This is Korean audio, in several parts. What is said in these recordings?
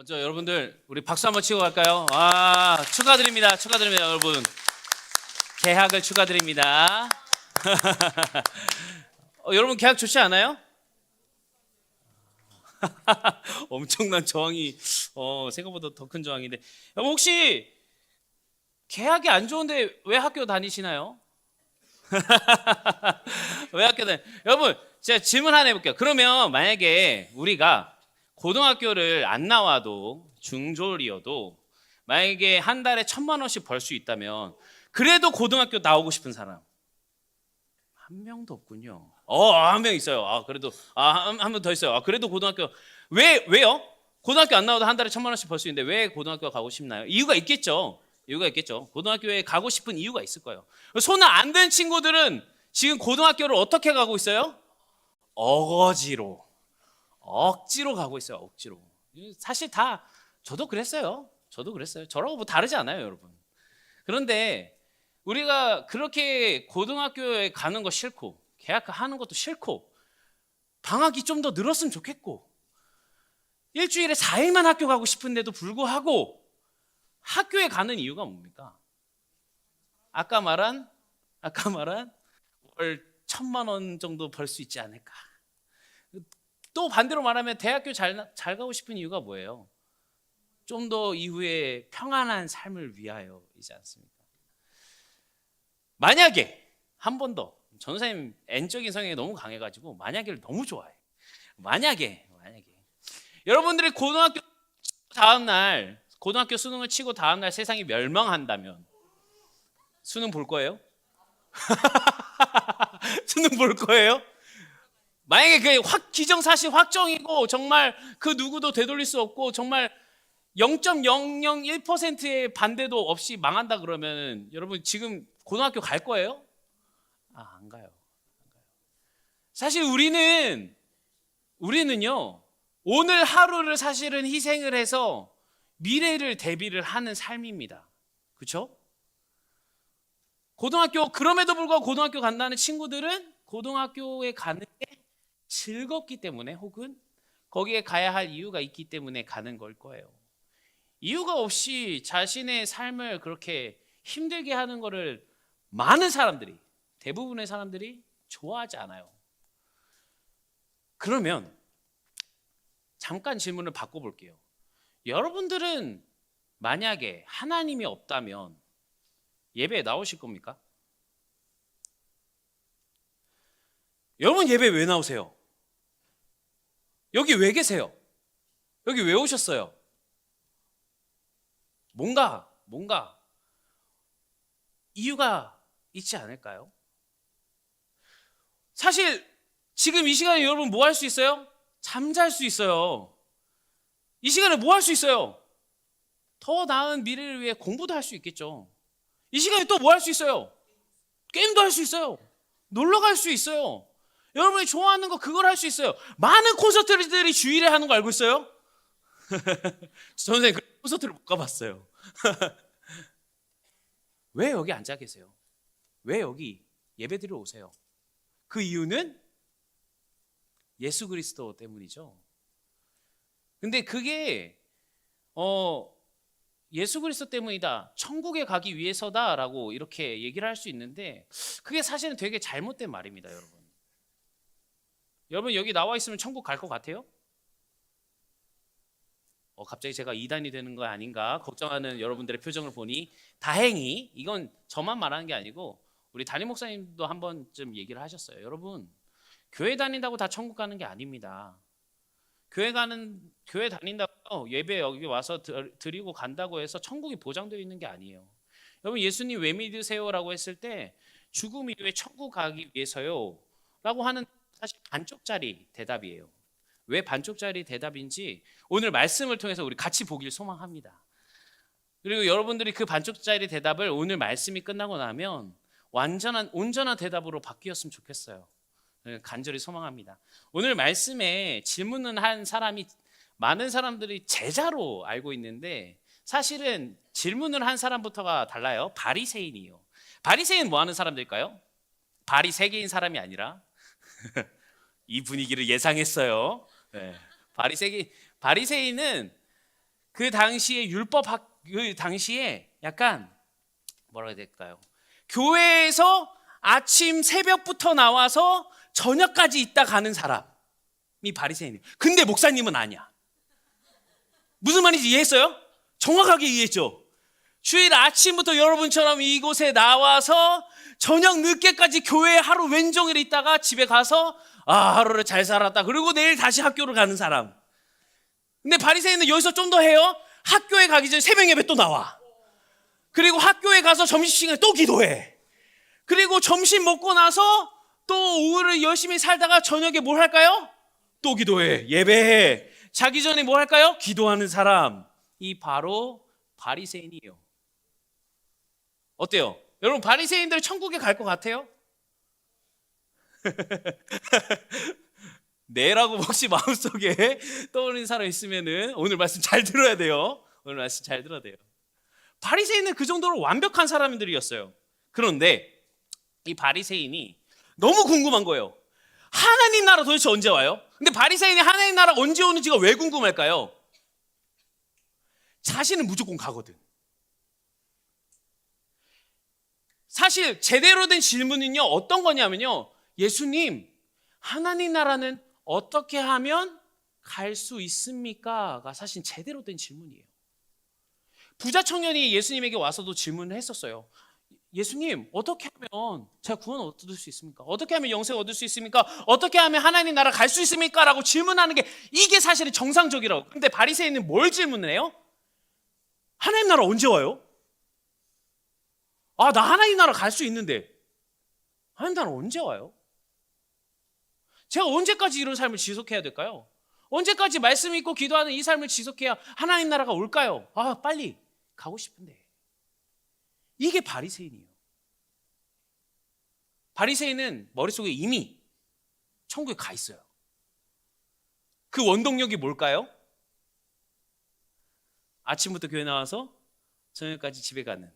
먼저 여러분들 우리 박수 한번 치고 갈까요? 와, 축하드립니다. 축하드립니다, 여러분. 개학을 축하드립니다. 여러분 개학 좋지 않아요? 엄청난 저항이 생각보다 더 큰 저항인데, 여러분 혹시 개학이 안 좋은데 왜 학교 다니시나요? 왜 학교 여러분 제가 질문 하나 해볼게요. 그러면 만약에 우리가 고등학교를 안 나와도 중졸이어도 만약에 한 달에 1,000만 원씩 벌 수 있다면 그래도 고등학교 나오고 싶은 사람 한 명도 없군요. 한 명 있어요. 그래도 한 명 더 있어요. 그래도 고등학교 왜요? 고등학교 안 나와도 한 달에 1,000만 원씩 벌 수 있는데 왜 고등학교 가고 싶나요? 이유가 있겠죠. 고등학교에 가고 싶은 이유가 있을 거예요. 손 안 댄 친구들은 지금 고등학교를 어떻게 가고 있어요? 억지로 가고 있어요. 억지로. 사실 다 저도 그랬어요. 저라고 뭐 다르지 않아요, 여러분. 그런데 우리가 그렇게 고등학교에 가는 거 싫고 개학하는 것도 싫고 방학이 좀 더 늘었으면 좋겠고 일주일에 4일만 학교 가고 싶은데도 불구하고 학교에 가는 이유가 뭡니까? 아까 말한 월 1,000만 원 정도 벌 수 있지 않을까. 또 반대로 말하면 대학교 잘 가고 싶은 이유가 뭐예요? 좀 더 이후에 평안한 삶을 위하여이지 않습니까? 만약에 한 번 더, 전사님 N적인 성향이 너무 강해가지고 만약에를 너무 좋아해. 만약에 여러분들이 고등학교 수능을 치고 다음날 세상이 멸망한다면 수능 볼 거예요? 수능 볼 거예요? 만약에 그게 기정사실 확정이고 정말 그 누구도 되돌릴 수 없고 정말 0.001%의 반대도 없이 망한다 그러면 여러분 지금 고등학교 갈 거예요? 안 가요. 사실 우리는요 오늘 하루를 사실은 희생을 해서 미래를 대비를 하는 삶입니다. 그렇죠? 그럼에도 불구하고 고등학교 간다는 친구들은 고등학교에 가는 게 즐겁기 때문에 혹은 거기에 가야 할 이유가 있기 때문에 가는 걸 거예요. 이유가 없이 자신의 삶을 그렇게 힘들게 하는 거를 대부분의 사람들이 좋아하지 않아요. 그러면 잠깐 질문을 바꿔볼게요. 여러분들은 만약에 하나님이 없다면 예배에 나오실 겁니까? 여러분 예배 왜 나오세요? 여기 왜 계세요? 여기 왜 오셨어요? 뭔가 이유가 있지 않을까요? 사실 지금 이 시간에 여러분 뭐 할 수 있어요? 잠잘 수 있어요. 이 시간에 뭐 할 수 있어요? 더 나은 미래를 위해 공부도 할 수 있겠죠. 이 시간에 또 뭐 할 수 있어요? 게임도 할 수 있어요. 놀러 갈 수 있어요. 여러분이 좋아하는 거 그걸 할 수 있어요. 많은 콘서트들이 주일에 하는 거 알고 있어요? 선생님 그 콘서트를 못 가봤어요. 왜 여기 앉아 계세요? 왜 여기 예배드리러 오세요? 그 이유는 예수 그리스도 때문이죠. 근데 그게 예수 그리스도 때문이다, 천국에 가기 위해서다라고 이렇게 얘기를 할 수 있는데 그게 사실은 되게 잘못된 말입니다. 여러분 여기 나와 있으면 천국 갈 것 같아요? 갑자기 제가 이단이 되는 거 아닌가 걱정하는 여러분들의 표정을 보니 다행히 이건 저만 말하는 게 아니고 우리 담임 목사님도 한 번쯤 얘기를 하셨어요. 여러분 교회 다닌다고 다 천국 가는 게 아닙니다. 교회 다닌다고 예배 여기 와서 드리고 간다고 해서 천국이 보장되어 있는 게 아니에요. 여러분 예수님 왜 믿으세요라고 했을 때 죽음 이후에 천국 가기 위해서요 라고 하는 사실 반쪽짜리 대답이에요. 왜 반쪽짜리 대답인지 오늘 말씀을 통해서 우리 같이 보길 소망합니다. 그리고 여러분들이 그 반쪽짜리 대답을 오늘 말씀이 끝나고 나면 온전한 대답으로 바뀌었으면 좋겠어요. 간절히 소망합니다. 오늘 말씀에 질문을 한 사람이 많은 사람들이 제자로 알고 있는데 사실은 질문을 한 사람부터가 달라요. 바리새인이요. 바리새인 뭐 하는 사람들일까요? 발이 3개인 사람이 아니라 이 분위기를 예상했어요. 네. 바리새인은 그 당시에 그 당시에 약간 뭐라 해야 될까요? 교회에서 아침 새벽부터 나와서 저녁까지 있다 가는 사람이 바리새인이에요. 근데 목사님은 아니야. 무슨 말인지 이해했어요? 정확하게 이해했죠? 주일 아침부터 여러분처럼 이곳에 나와서 저녁 늦게까지 교회에 하루 왼종일 있다가 집에 가서 하루를 잘 살았다. 그리고 내일 다시 학교를 가는 사람. 근데 바리새인은 여기서 좀 더 해요. 학교에 가기 전에 새벽 예배 또 나와. 그리고 학교에 가서 점심시간에 또 기도해. 그리고 점심 먹고 나서 또 오후를 열심히 살다가 저녁에 뭘 할까요? 또 기도해. 예배해. 자기 전에 뭘 할까요? 기도하는 사람. 이 바로 바리새인이에요. 어때요? 여러분 바리새인들 천국에 갈 것 같아요? 네라고 혹시 마음속에 떠오르는 사람 있으면은 오늘 말씀 잘 들어야 돼요. 오늘 말씀 잘 들어야 돼요. 바리새인은 그 정도로 완벽한 사람들이었어요. 그런데 이 바리새인이 너무 궁금한 거예요. 하나님 나라 도대체 언제 와요? 근데 바리새인이 하나님 나라 언제 오는지가 왜 궁금할까요? 자신은 무조건 가거든. 사실 제대로 된 질문은요 어떤 거냐면요, 예수님 하나님 나라는 어떻게 하면 갈 수 있습니까? 가 사실 제대로 된 질문이에요. 부자 청년이 예수님에게 와서도 질문을 했었어요. 예수님 어떻게 하면 제가 구원 얻을 수 있습니까? 어떻게 하면 영생 얻을 수 있습니까? 어떻게 하면 하나님 나라 갈 수 있습니까? 라고 질문하는 게 이게 사실은 정상적이라고. 근데 바리새인은 뭘 질문을 해요? 하나님 나라 언제 와요? 나 하나님 나라 갈 수 있는데 하나님 나라 언제 와요? 제가 언제까지 이런 삶을 지속해야 될까요? 언제까지 말씀 읽고 기도하는 이 삶을 지속해야 하나님 나라가 올까요? 빨리 가고 싶은데. 이게 바리새인이에요. 바리새인은 머릿속에 이미 천국에 가 있어요. 그 원동력이 뭘까요? 아침부터 교회 나와서 저녁까지 집에 가는,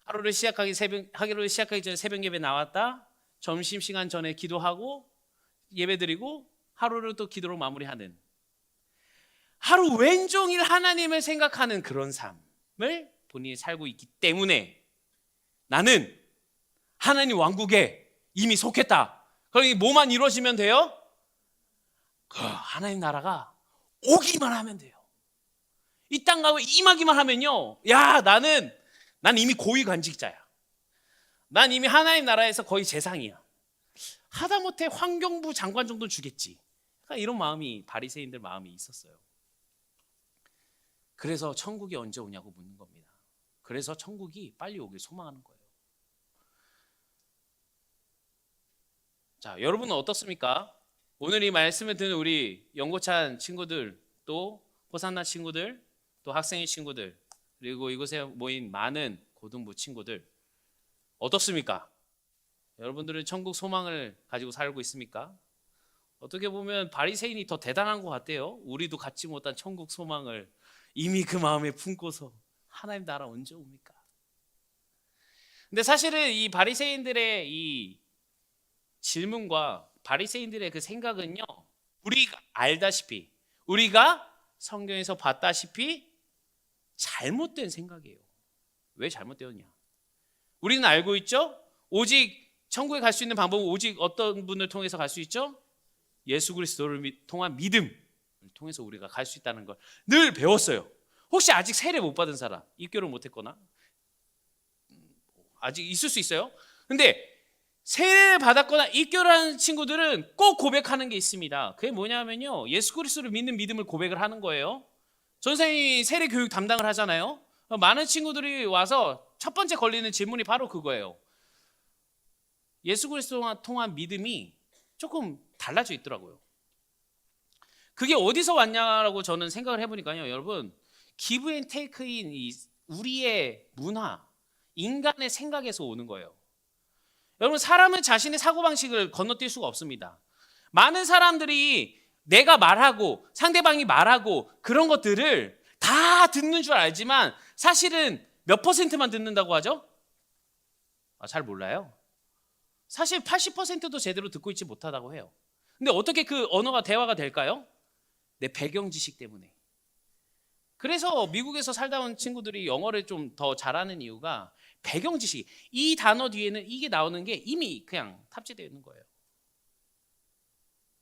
하루를 시작하기 전에 새벽 예배 나왔다, 점심시간 전에 기도하고 예배드리고 하루를 또 기도로 마무리하는, 하루 왼종일 하나님을 생각하는 그런 삶을 본인이 살고 있기 때문에 나는 하나님 왕국에 이미 속했다. 그러니 뭐만 이루어지면 돼요? 하나님 나라가 오기만 하면 돼요. 이 땅 가면 임하기만 하면요, 난 이미 고위관직자야. 난 이미 하나님 나라에서 거의 재상이야. 하다못해 환경부 장관 정도는 주겠지. 그러니까 이런 마음이 바리새인들 마음이 있었어요. 그래서 천국이 언제 오냐고 묻는 겁니다. 그래서 천국이 빨리 오길 소망하는 거예요. 자, 여러분은 어떻습니까? 오늘 이 말씀을 듣는 우리 연고찬 친구들, 또 호산나 친구들, 또 학생의 친구들, 그리고 이곳에 모인 많은 고등부 친구들 어떻습니까? 여러분들은 천국 소망을 가지고 살고 있습니까? 어떻게 보면 바리새인이 더 대단한 것 같아요. 우리도 갖지 못한 천국 소망을 이미 그 마음에 품고서 하나님 나라 언제 옵니까? 근데 사실은 이 바리새인들의 이 질문과 바리새인들의 그 생각은요, 우리가 알다시피, 우리가 성경에서 봤다시피 잘못된 생각이에요. 왜 잘못되었냐? 우리는 알고 있죠? 오직 천국에 갈 수 있는 방법은 오직 어떤 분을 통해서 갈 수 있죠? 예수 그리스도를 통한 믿음을 통해서 우리가 갈 수 있다는 걸 늘 배웠어요. 혹시 아직 세례 못 받은 사람, 입교를 못했거나 아직 있을 수 있어요. 근데 세례를 받았거나 입교를 하는 친구들은 꼭 고백하는 게 있습니다. 그게 뭐냐면요, 예수 그리스도를 믿는 믿음을 고백을 하는 거예요. 전생이 세례 교육 담당을 하잖아요. 많은 친구들이 와서 첫 번째 걸리는 질문이 바로 그거예요. 예수 그리스도와 통한 믿음이 조금 달라져 있더라고요. 그게 어디서 왔냐라고 저는 생각을 해보니까요, 여러분, 기브 앤 테이크인 이 우리의 문화, 인간의 생각에서 오는 거예요. 여러분, 사람은 자신의 사고방식을 건너뛸 수가 없습니다. 많은 사람들이 내가 말하고 상대방이 말하고 그런 것들을 다 듣는 줄 알지만 사실은 몇 퍼센트만 듣는다고 하죠? 잘 몰라요. 사실 80%도 제대로 듣고 있지 못하다고 해요. 근데 어떻게 그 언어가 대화가 될까요? 내 배경 지식 때문에, 그래서 미국에서 살다 온 친구들이 영어를 좀 더 잘하는 이유가 배경 지식, 이 단어 뒤에는 이게 나오는 게 이미 그냥 탑재되어 있는 거예요.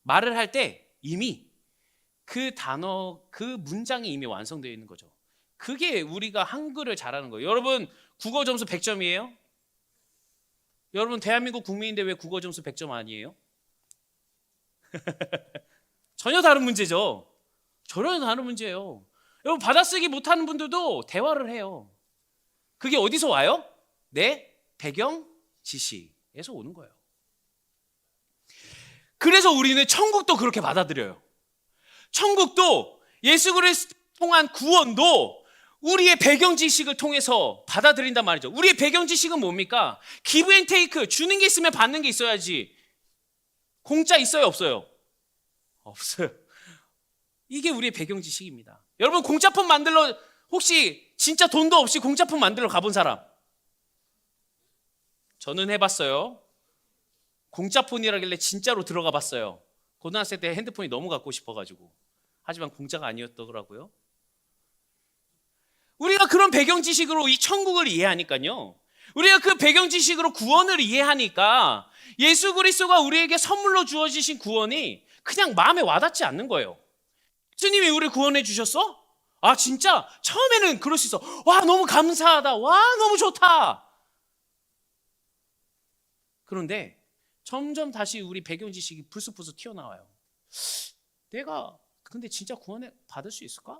말을 할 때 이미 그 단어, 그 문장이 이미 완성되어 있는 거죠. 그게 우리가 한글을 잘하는 거예요. 여러분 국어 점수 100점이에요? 여러분 대한민국 국민인데 왜 국어 점수 100점 아니에요? 전혀 다른 문제죠. 전혀 다른 문제예요. 여러분 받아쓰기 못하는 분들도 대화를 해요. 그게 어디서 와요? 내 배경 지식에서 오는 거예요. 그래서 우리는 천국도 그렇게 받아들여요. 천국도 예수 그리스도 통한 구원도 우리의 배경 지식을 통해서 받아들인단 말이죠. 우리의 배경 지식은 뭡니까? 기브 앤 테이크, 주는 게 있으면 받는 게 있어야지. 공짜 있어요, 없어요? 없어요. 이게 우리의 배경 지식입니다. 여러분 공짜폰 만들러 혹시 진짜 돈도 없이 공짜폰 만들러 가본 사람? 저는 해봤어요. 공짜폰이라길래 진짜로 들어가 봤어요. 고등학생 때 핸드폰이 너무 갖고 싶어가지고. 하지만 공짜가 아니었더라고요. 우리가 그런 배경 지식으로 이 천국을 이해하니까요. 우리가 그 배경 지식으로 구원을 이해하니까 예수 그리스도가 우리에게 선물로 주어지신 구원이 그냥 마음에 와닿지 않는 거예요. 주님이 우리를 구원해 주셨어? 아 진짜? 처음에는 그럴 수 있어. 와 너무 감사하다. 와 너무 좋다. 그런데 점점 다시 우리 배경 지식이 불쑥불쑥 튀어나와요. 내가 근데 진짜 구원을 받을 수 있을까?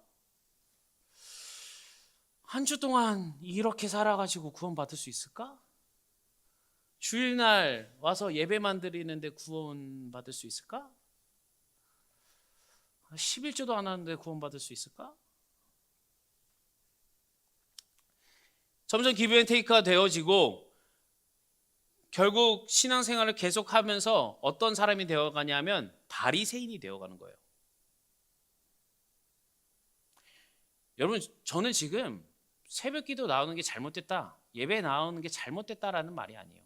한 주 동안 이렇게 살아가지고 구원 받을 수 있을까? 주일날 와서 예배만 드리는데 구원 받을 수 있을까? 11조도 안 하는데 구원 받을 수 있을까? 점점 기브 앤 테이크가 되어지고 결국 신앙생활을 계속하면서 어떤 사람이 되어가냐면 바리새인이 되어가는 거예요. 여러분 저는 지금 새벽기도 나오는 게 잘못됐다, 예배 나오는 게 잘못됐다라는 말이 아니에요.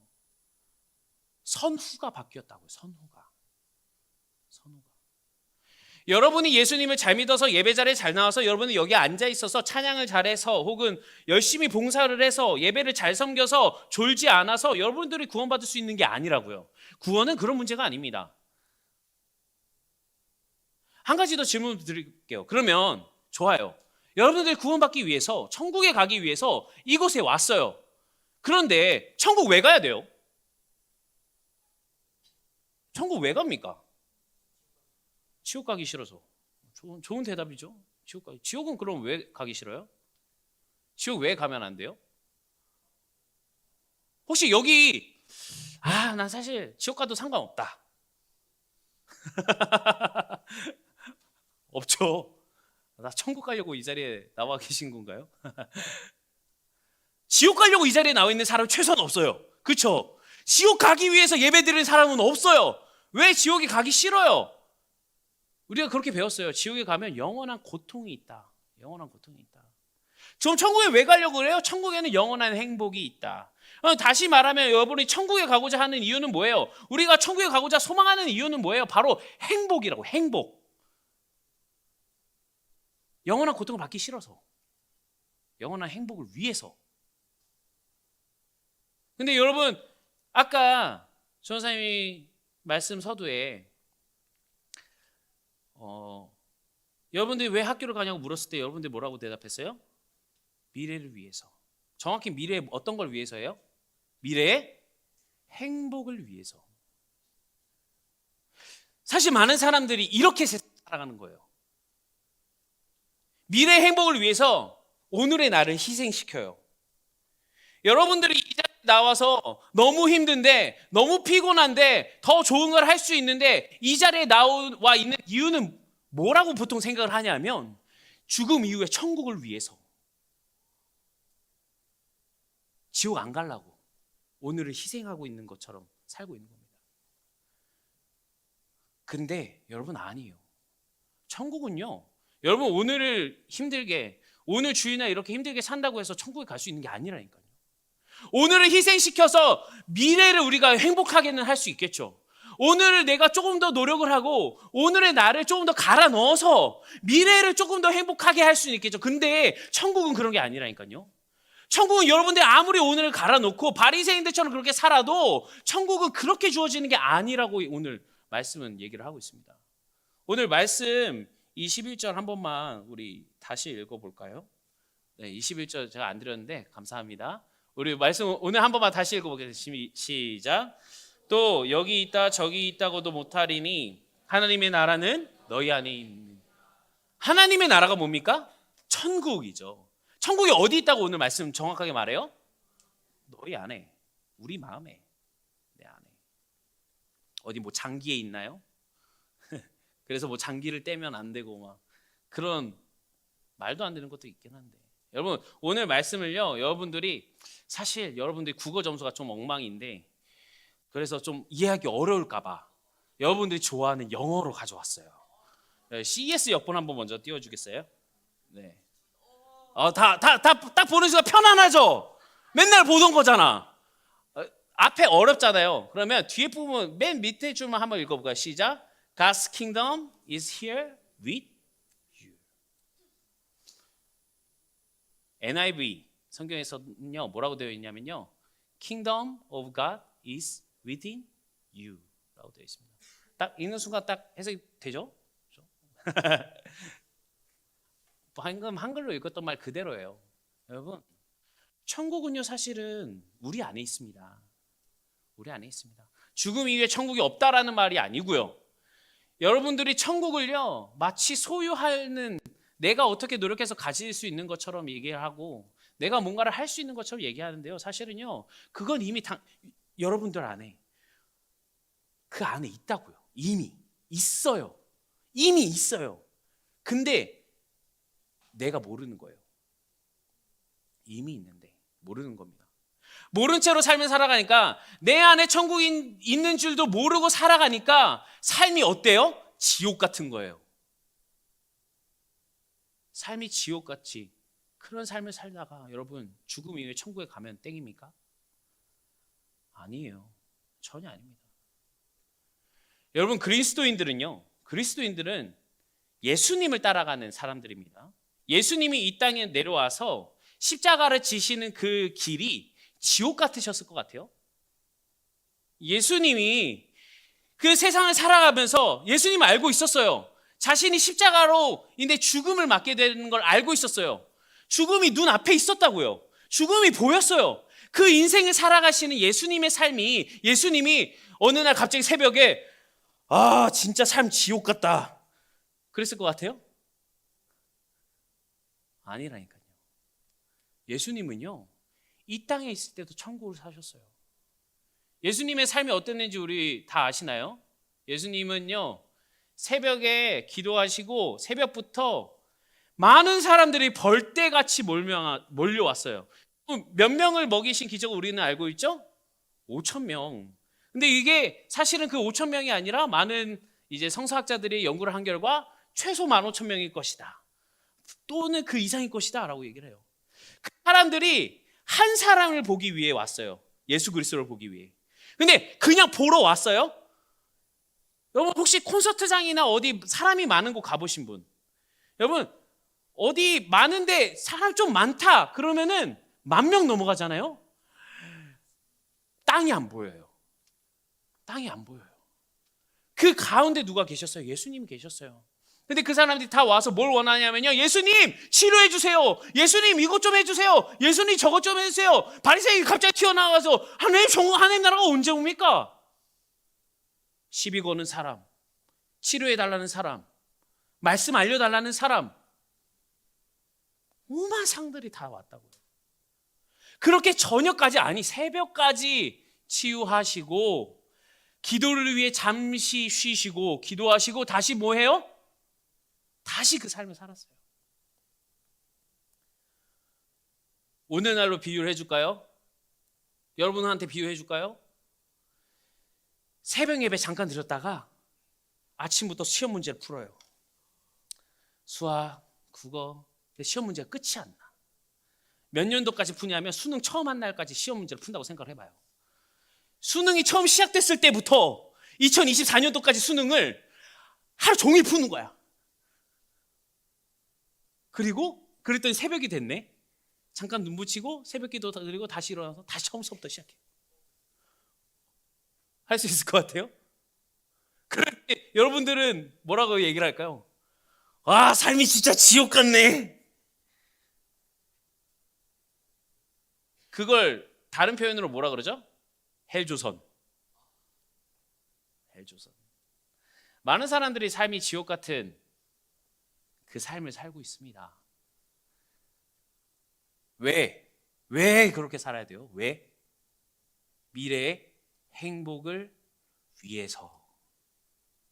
선후가 바뀌었다고요. 선후가. 여러분이 예수님을 잘 믿어서 예배 자리에 잘 나와서 여러분이 여기 앉아 있어서 찬양을 잘해서 혹은 열심히 봉사를 해서 예배를 잘 섬겨서 졸지 않아서 여러분들이 구원받을 수 있는 게 아니라고요. 구원은 그런 문제가 아닙니다. 한 가지 더 질문 드릴게요. 그러면 좋아요. 여러분들이 구원받기 위해서 천국에 가기 위해서 이곳에 왔어요. 그런데 천국 왜 가야 돼요? 천국 왜 갑니까? 지옥 가기 싫어서. 좋은 대답이죠. 지옥은 그럼 왜 가기 싫어요? 지옥 왜 가면 안 돼요? 혹시 여기 난 사실 지옥 가도 상관없다. 없죠. 나 천국 가려고 이 자리에 나와 계신 건가요? 지옥 가려고 이 자리에 나와 있는 사람 최소한 없어요. 그렇죠? 지옥 가기 위해서 예배드리는 사람은 없어요. 왜 지옥에 가기 싫어요? 우리가 그렇게 배웠어요. 지옥에 가면 영원한 고통이 있다. 영원한 고통이 있다. 그럼 천국에 왜 가려고 그래요? 천국에는 영원한 행복이 있다. 다시 말하면 여러분이 천국에 가고자 하는 이유는 뭐예요? 우리가 천국에 가고자 소망하는 이유는 뭐예요? 바로 행복이라고. 행복. 영원한 고통을 받기 싫어서. 영원한 행복을 위해서. 근데 여러분 아까 전사님이 말씀 서두에 여러분들이 왜 학교를 가냐고 물었을 때 여러분들이 뭐라고 대답했어요? 미래를 위해서. 정확히 미래의 어떤 걸 위해서예요? 미래의 행복을 위해서. 사실 많은 사람들이 이렇게 살아가는 거예요. 미래의 행복을 위해서 오늘의 나를 희생시켜요. 여러분들이 이 자리에 나와서 너무 힘든데, 너무 피곤한데, 더 좋은 걸 할 수 있는데 이 자리에 나와 있는 이유는 뭐라고 보통 생각을 하냐면 죽음 이후에 천국을 위해서. 지옥 안 가려고 오늘을 희생하고 있는 것처럼 살고 있는 겁니다. 근데 여러분 아니에요. 천국은요, 여러분 오늘을 힘들게, 오늘 주일날 이렇게 힘들게 산다고 해서 천국에 갈 수 있는 게 아니라니까요. 오늘을 희생시켜서 미래를 우리가 행복하게는 할 수 있겠죠. 오늘 내가 조금 더 노력을 하고 오늘의 나를 조금 더 갈아 넣어서 미래를 조금 더 행복하게 할 수는 있겠죠. 근데 천국은 그런 게 아니라니까요. 천국은 여러분들 아무리 오늘을 갈아 놓고 바리새인들처럼 그렇게 살아도 천국은 그렇게 주어지는 게 아니라고 오늘 말씀은 얘기를 하고 있습니다. 오늘 말씀 21절 한 번만 우리 다시 읽어볼까요? 네, 21절 제가 안 드렸는데 감사합니다. 우리 말씀 오늘 한 번만 다시 읽어보겠습니다. 시작. 또 여기 있다 저기 있다고도 못하리니 하나님의 나라는 너희 안에 있는. 하나님의 나라가 뭡니까? 천국이죠. 천국이 어디 있다고 오늘 말씀 정확하게 말해요? 너희 안에, 우리 마음에, 내 안에. 어디 뭐 장기에 있나요? 그래서 뭐 장기를 떼면 안 되고 막 그런 말도 안 되는 것도 있긴 한데, 여러분 오늘 말씀을요, 여러분들이 사실 여러분들이 국어 점수가 좀 엉망인데 그래서 좀 이해하기 어려울까 봐 여러분들이 좋아하는 영어로 가져왔어요. CES 역본 한번 먼저 띄워주겠어요? 네. 딱 보는 순간 편안하죠? 맨날 보던 거잖아. 앞에 어렵잖아요. 그러면 뒤에 부분 맨 밑에 줄만 한번 읽어볼까요? 시작. God's kingdom is here with you. NIV 성경에서는요 뭐라고 되어 있냐면요, Kingdom of God is within you 라고 되어 있습니다. 딱 읽는 순간 딱 해석이 되죠? 방금 한글로 읽었던 말 그대로예요. 여러분, 천국은요 사실은 우리 안에 있습니다. 우리 안에 있습니다. 죽음 이후에 천국이 없다라는 말이 아니고요, 여러분들이 천국을요 마치 소유하는, 내가 어떻게 노력해서 가질 수 있는 것처럼 얘기하고 내가 뭔가를 할 수 있는 것처럼 얘기하는데요, 사실은요 그건 이미 여러분들 안에, 그 안에 있다고요. 이미 있어요. 이미 있어요. 근데 내가 모르는 거예요. 이미 있는데 모르는 겁니다. 모른 채로 삶을 살아가니까, 내 안에 천국이 있는 줄도 모르고 살아가니까 삶이 어때요? 지옥 같은 거예요. 삶이 지옥같이 그런 삶을 살다가 여러분 죽음 이후에 천국에 가면 땡입니까? 아니에요. 전혀 아닙니다. 여러분 그리스도인들은 예수님을 따라가는 사람들입니다. 예수님이 이 땅에 내려와서 십자가를 지시는 그 길이 지옥 같으셨을 것 같아요. 예수님이 그 세상을 살아가면서 예수님 알고 있었어요. 자신이 십자가로 인해 죽음을 맞게 되는 걸 알고 있었어요. 죽음이 눈앞에 있었다고요. 죽음이 보였어요. 그 인생을 살아가시는 예수님의 삶이, 예수님이 어느 날 갑자기 새벽에 진짜 삶 지옥 같다 그랬을 것 같아요? 아니라니까요. 예수님은요 이 땅에 있을 때도 천국을 사셨어요. 예수님의 삶이 어땠는지 우리 다 아시나요? 예수님은요 새벽에 기도하시고 새벽부터 많은 사람들이 벌떼같이 몰려왔어요. 몇 명을 먹이신 기적을 우리는 알고 있죠? 5,000명. 근데 이게 사실은 그 5,000명이 아니라 많은 이제 성서학자들이 연구를 한 결과 최소 15,000명일 것이다, 또는 그 이상일 것이다 라고 얘기를 해요. 그 사람들이 한 사람을 보기 위해 왔어요. 예수 그리스도를 보기 위해. 근데 그냥 보러 왔어요? 여러분 혹시 콘서트장이나 어디 사람이 많은 곳 가보신 분? 여러분 어디 많은데 사람 좀 많다 그러면은 10,000명 넘어가잖아요. 땅이 안 보여요. 땅이 안 보여요. 그 가운데 누가 계셨어요? 예수님이 계셨어요. 근데 그 사람들이 다 와서 뭘 원하냐면요, 예수님 치료해 주세요. 예수님 이것 좀 해주세요. 예수님 저것 좀 해주세요. 바리새인이 갑자기 튀어나와서 하나님 나라가 언제 옵니까? 시비 거는 사람, 치료해 달라는 사람, 말씀 알려달라는 사람, 오만 상들이 다 왔다고요. 그렇게 저녁까지, 아니 새벽까지 치유하시고 기도를 위해 잠시 쉬시고 기도하시고 다시 뭐 해요? 다시 그 삶을 살았어요. 오늘날로 비유를 해줄까요? 여러분한테 비유해줄까요? 새벽 예배 잠깐 드렸다가 아침부터 시험 문제를 풀어요. 수학, 국어, 시험 문제가 끝이 안 나. 몇 년도까지 푸냐면 수능 처음 한 날까지 시험 문제를 푼다고 생각을 해봐요. 수능이 처음 시작됐을 때부터 2024년도까지 수능을 하루 종일 푸는 거야. 그랬더니 새벽이 됐네. 잠깐 눈 붙이고 새벽 기도 드리고 다시 일어나서 다시 처음부터 시작해. 할 수 있을 것 같아요? 그런데 여러분들은 뭐라고 얘기를 할까요? 아, 삶이 진짜 지옥 같네. 그걸 다른 표현으로 뭐라 그러죠? 헬조선. 헬조선. 많은 사람들이 삶이 지옥 같은 그 삶을 살고 있습니다. 왜 그렇게 살아야 돼요? 왜? 미래의 행복을 위해서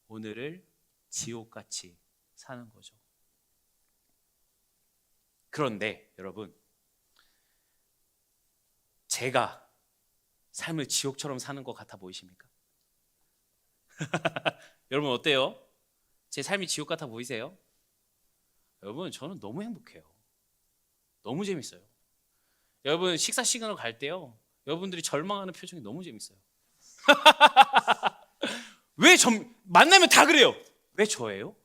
오늘을 지옥같이 사는 거죠. 그런데 여러분, 제가 삶을 지옥처럼 사는 것 같아 보이십니까? 여러분 어때요? 제 삶이 지옥 같아 보이세요? 여러분, 저는 너무 행복해요. 너무 재밌어요. 여러분, 식사 시간으로 갈 때요, 여러분들이 절망하는 표정이 너무 재밌어요. 만나면 다 그래요. 왜 저예요?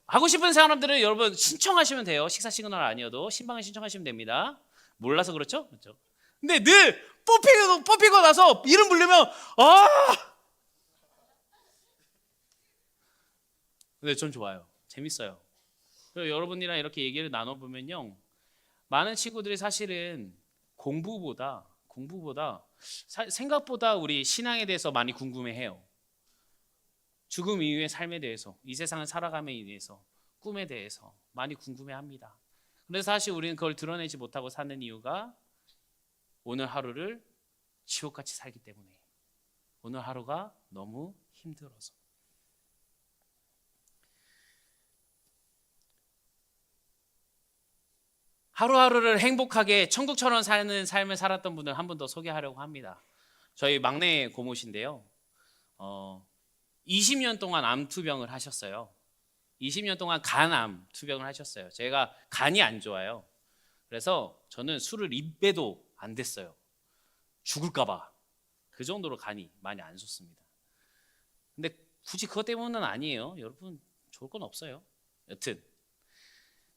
하고 싶은 사람들은 여러분 신청하시면 돼요. 식사 시그널 아니어도 신방을 신청하시면 됩니다. 몰라서 그렇죠? 그렇죠. 근데 늘 뽑히고 나서 이름 부르면 근데 전 좋아요. 재밌어요. 그리고 여러분이랑 이렇게 얘기를 나눠보면요, 많은 친구들이 사실은 공부보다 생각보다 우리 신앙에 대해서 많이 궁금해해요. 죽음 이후의 삶에 대해서, 이 세상을 살아감에 대해서, 꿈에 대해서 많이 궁금해합니다. 그래서 사실 우리는 그걸 드러내지 못하고 사는 이유가 오늘 하루를 지옥같이 살기 때문에, 오늘 하루가 너무 힘들어서. 하루하루를 행복하게 천국처럼 사는 삶을 살았던 분을 한 분 더 소개하려고 합니다. 저희 막내 고모신데요, 20년 동안 암 투병을 하셨어요. 20년 동안 간암 투병을 하셨어요. 제가 간이 안 좋아요. 그래서 저는 술을 입에도 안 댔어요. 죽을까 봐. 그 정도로 간이 많이 안 좋습니다. 근데 굳이 그것 때문은 아니에요. 여러분, 좋을 건 없어요. 여튼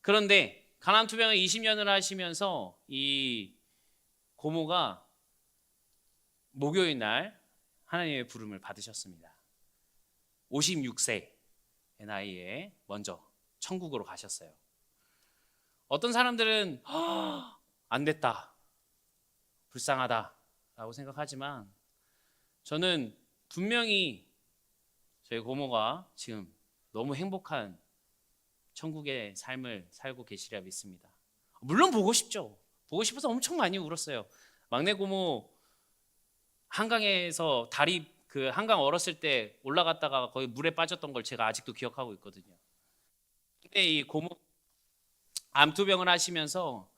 그런데 간암 투병을 20년을 하시면서 이 고모가 목요일 날 하나님의 부름을 받으셨습니다. 56세의 나이에 먼저 천국으로 가셨어요. 어떤 사람들은 안 됐다, 불쌍하다 라고 생각하지만, 저는 분명히 저희 고모가 지금 너무 행복한 천국의 삶을 살고 계시리라 믿습니다. 물론 보고 싶죠. 보고 싶어서 엄청 많이 울었어요. 막내 고모 한강에서 한강 얼었을 때 올라갔다가 거의 물에 빠졌던 걸 제가 아직도 기억하고 있거든요. 근데 이 고모 암투병을 하시면서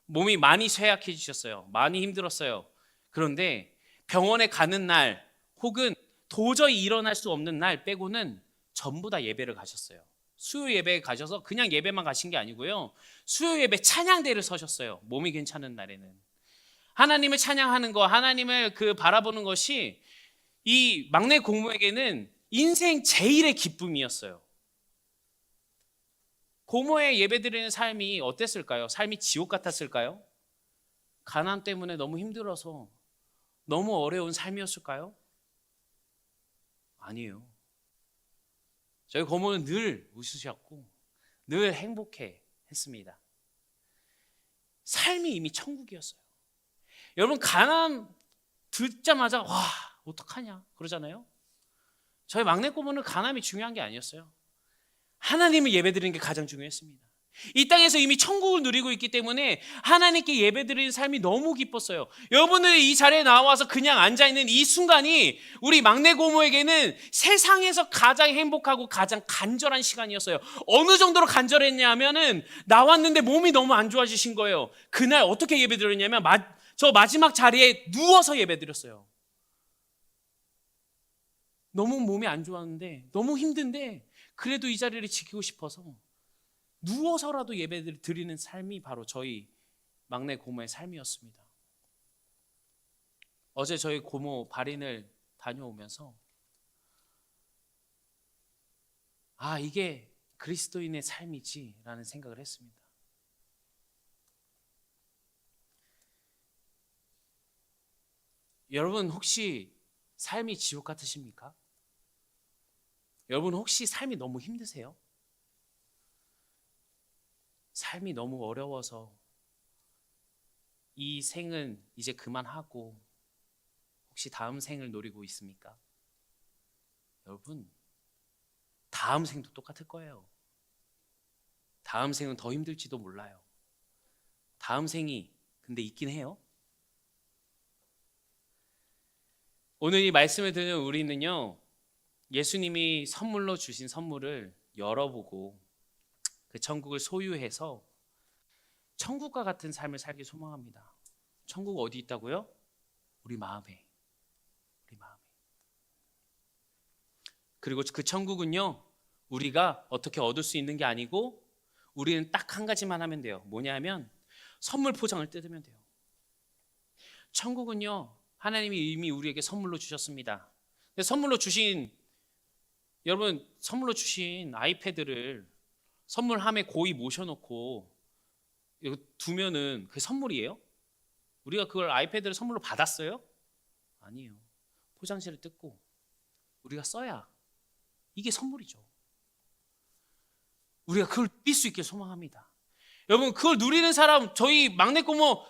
몸이 많이 쇠약해지셨어요. 많이 힘들었어요. 그런데 병원에 가는 날 혹은 도저히 일어날 수 없는 날 빼고는 전부 다 예배를 가셨어요. 수요 예배에 가셔서 그냥 예배만 가신 게 아니고요, 수요 예배 찬양대를 서셨어요. 몸이 괜찮은 날에는 하나님을 찬양하는 거, 하나님을 바라보는 것이 이 막내 고모에게는 인생 제일의 기쁨이었어요. 고모의 예배드리는 삶이 어땠을까요? 삶이 지옥 같았을까요? 가난 때문에 너무 힘들어서 너무 어려운 삶이었을까요? 아니에요. 저희 고모는 늘 웃으셨고 늘 행복해 했습니다. 삶이 이미 천국이었어요. 여러분, 가난 듣자마자 와 어떡하냐 그러잖아요. 저희 막내 고모는 가난이 중요한 게 아니었어요. 하나님을 예배드리는 게 가장 중요했습니다. 이 땅에서 이미 천국을 누리고 있기 때문에 하나님께 예배드리는 삶이 너무 기뻤어요. 여러분들이 이 자리에 나와서 그냥 앉아있는 이 순간이 우리 막내 고모에게는 세상에서 가장 행복하고 가장 간절한 시간이었어요. 어느 정도로 간절했냐면은 나왔는데 몸이 너무 안 좋아지신 거예요. 그날 어떻게 예배드렸냐면 저 마지막 자리에 누워서 예배드렸어요. 너무 몸이 안 좋았는데, 너무 힘든데 그래도 이 자리를 지키고 싶어서 누워서라도 예배를 드리는 삶이 바로 저희 막내 고모의 삶이었습니다. 어제 저희 고모 발인을 다녀오면서 이게 그리스도인의 삶이지라는 생각을 했습니다. 여러분 혹시 삶이 지옥 같으십니까? 여러분 혹시 삶이 너무 힘드세요? 삶이 너무 어려워서 이 생은 이제 그만하고 혹시 다음 생을 노리고 있습니까? 여러분, 다음 생도 똑같을 거예요. 다음 생은 더 힘들지도 몰라요. 다음 생이 근데 있긴 해요. 오늘 이 말씀을 듣는 우리는요, 예수님이 선물로 주신 선물을 열어보고 그 천국을 소유해서 천국과 같은 삶을 살기 소망합니다. 천국 어디 있다고요? 우리 마음에. 우리 마음에. 그리고 그 천국은요, 우리가 어떻게 얻을 수 있는 게 아니고 우리는 딱 한 가지만 하면 돼요. 뭐냐면 선물 포장을 뜯으면 돼요. 천국은요, 하나님이 이미 우리에게 선물로 주셨습니다. 선물로 주신 여러분, 선물로 주신 아이패드를 선물함에 고이 모셔놓고 이거 두면은 그게 선물이에요? 우리가 그걸 아이패드를 선물로 받았어요? 아니에요. 포장지를 뜯고 우리가 써야 이게 선물이죠. 우리가 그걸 누릴 수 있게 소망합니다. 여러분, 그걸 누리는 사람, 저희 막내 고모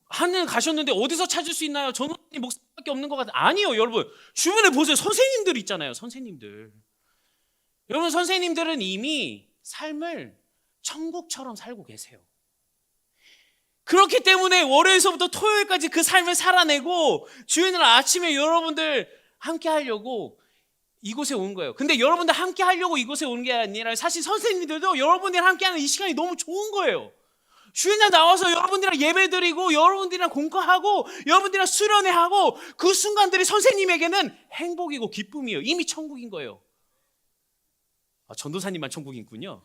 하늘 가셨는데 어디서 찾을 수 있나요? 저는 목사님밖에 없는 것 같아요. 아니요, 여러분. 주변에 보세요. 선생님들 있잖아요. 선생님들. 여러분, 선생님들은 이미 삶을 천국처럼 살고 계세요. 그렇기 때문에 월요일서부터 토요일까지 그 삶을 살아내고 주일날 아침에 여러분들 함께 하려고 이곳에 온 거예요. 근데 여러분들 함께 하려고 이곳에 온 게 아니라 사실 선생님들도 여러분들이랑 함께하는 이 시간이 너무 좋은 거예요. 주일날 나와서 여러분들이랑 예배드리고 여러분들이랑 공부하고 여러분들이랑 수련회하고 그 순간들이 선생님에게는 행복이고 기쁨이에요. 이미 천국인 거예요. 전도사님만 천국이군요.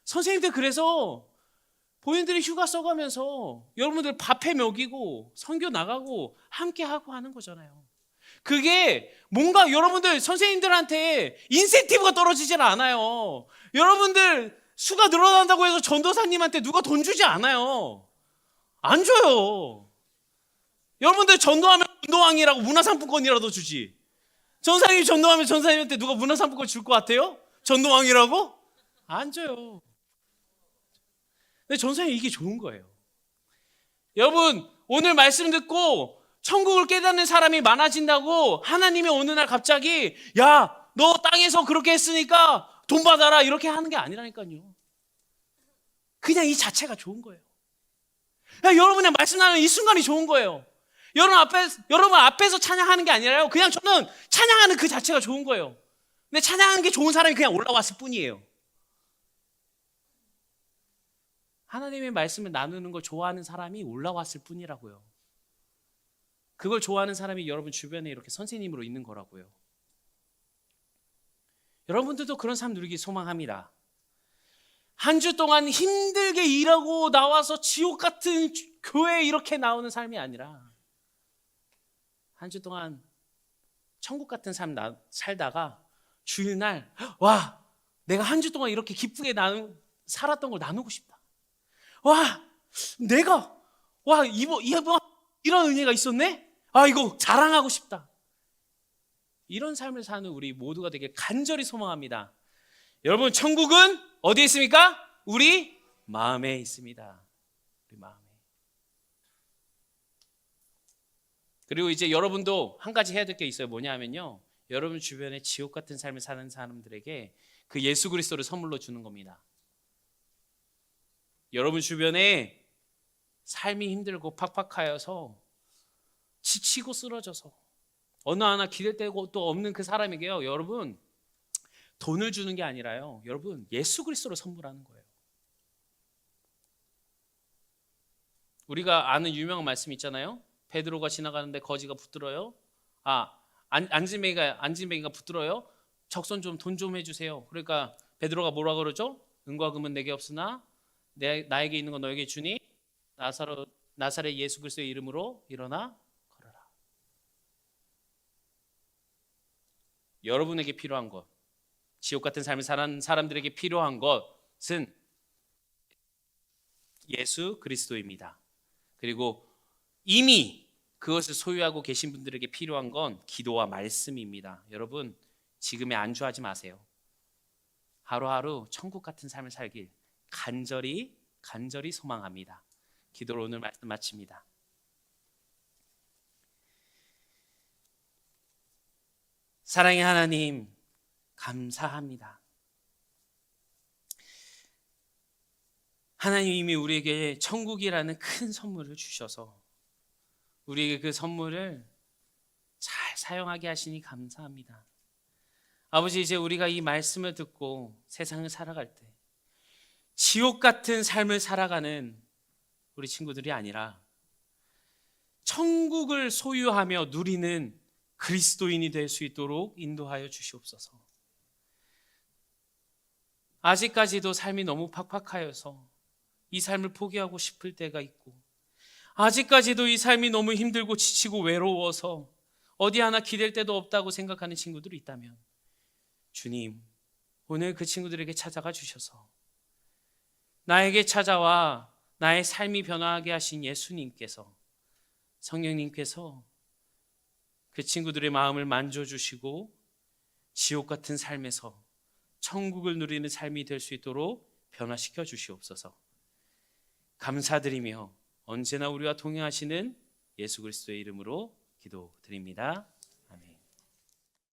선생님들 그래서 본인들이 휴가 써가면서 여러분들 밥해 먹이고 선교 나가고 함께하고 하는 거잖아요. 그게 뭔가 여러분들 선생님들한테 인센티브가 떨어지질 않아요. 여러분들 수가 늘어난다고 해서 전도사님한테 누가 돈 주지 않아요. 안 줘요. 여러분들 전도하면 전도왕이라고 문화상품권이라도 주지. 전사님이 전도하면 전사님한테 누가 문화상품권 줄 것 같아요? 전도왕이라고? 안 줘요. 근데 전사님 이게 좋은 거예요. 여러분, 오늘 말씀 듣고 천국을 깨닫는 사람이 많아진다고 하나님이 어느 날 갑자기 야, 너 땅에서 그렇게 했으니까 돈 받아라 이렇게 하는 게 아니라니까요. 그냥 이 자체가 좋은 거예요. 여러분의 말씀 나누는 이 순간이 좋은 거예요. 여러분 앞에서 찬양하는 게 아니라요. 그냥 저는 찬양하는 그 자체가 좋은 거예요. 근데 찬양하는 게 좋은 사람이 그냥 올라왔을 뿐이에요. 하나님의 말씀을 나누는 걸 좋아하는 사람이 올라왔을 뿐이라고요. 그걸 좋아하는 사람이 여러분 주변에 이렇게 선생님으로 있는 거라고요. 여러분들도 그런 삶 누리기 소망합니다. 한 주 동안 힘들게 일하고 나와서 지옥 같은 교회에 이렇게 나오는 삶이 아니라 한 주 동안 천국 같은 삶 살다가 주일날 와, 내가 한 주 동안 이렇게 기쁘게 살았던 걸 나누고 싶다. 와, 내가 이번 이런 은혜가 있었네? 이거 자랑하고 싶다. 이런 삶을 사는 우리 모두가 되길 간절히 소망합니다. 여러분, 천국은 어디에 있습니까? 우리 마음에 있습니다. 우리 마음에. 그리고 이제 여러분도 한 가지 해야 될 게 있어요. 뭐냐 하면요, 여러분 주변에 지옥 같은 삶을 사는 사람들에게 그 예수 그리스도를 선물로 주는 겁니다. 여러분 주변에 삶이 힘들고 팍팍하여서 지치고 쓰러져서 어느 하나 기댈 데가 또 없는 그 사람에게요, 여러분 돈을 주는 게 아니라요, 여러분 예수 그리스도를 선물하는 거예요. 우리가 아는 유명한 말씀 있잖아요. 베드로가 지나가는데 거지가 붙들어요. 안진뱅이가 붙들어요. 적선 좀 돈 좀 해주세요. 그러니까 베드로가 뭐라 그러죠? 은과 금은 내게 없으나 나에게 있는 건 너에게 주니 나사렛 예수 그리스도의 이름으로 일어나 걸어라. 여러분에게 필요한 것, 지옥 같은 삶을 사는 사람들에게 필요한 것은 예수 그리스도입니다. 그리고 이미 그것을 소유하고 계신 분들에게 필요한 건 기도와 말씀입니다. 여러분, 지금에 안주하지 마세요. 하루하루 천국 같은 삶을 살길 간절히 소망합니다. 기도로 오늘 말씀 마칩니다. 사랑의 하나님, 감사합니다. 하나님 이미 우리에게 천국이라는 큰 선물을 주셔서 우리에게 그 선물을 잘 사용하게 하시니 감사합니다. 아버지, 이제 우리가 이 말씀을 듣고 세상을 살아갈 때 지옥 같은 삶을 살아가는 우리 친구들이 아니라 천국을 소유하며 누리는 그리스도인이 될 수 있도록 인도하여 주시옵소서. 아직까지도 삶이 너무 팍팍하여서 이 삶을 포기하고 싶을 때가 있고, 아직까지도 이 삶이 너무 힘들고 지치고 외로워서 어디 하나 기댈 데도 없다고 생각하는 친구들이 있다면 주님, 오늘 그 친구들에게 찾아가 주셔서 나에게 찾아와 나의 삶이 변화하게 하신 예수님께서, 성령님께서 그 친구들의 마음을 만져주시고 지옥 같은 삶에서 천국을 누리는 삶이 될 수 있도록 변화시켜 주시옵소서. 감사드리며 언제나 우리와 동행하시는 예수 그리스도의 이름으로 기도드립니다.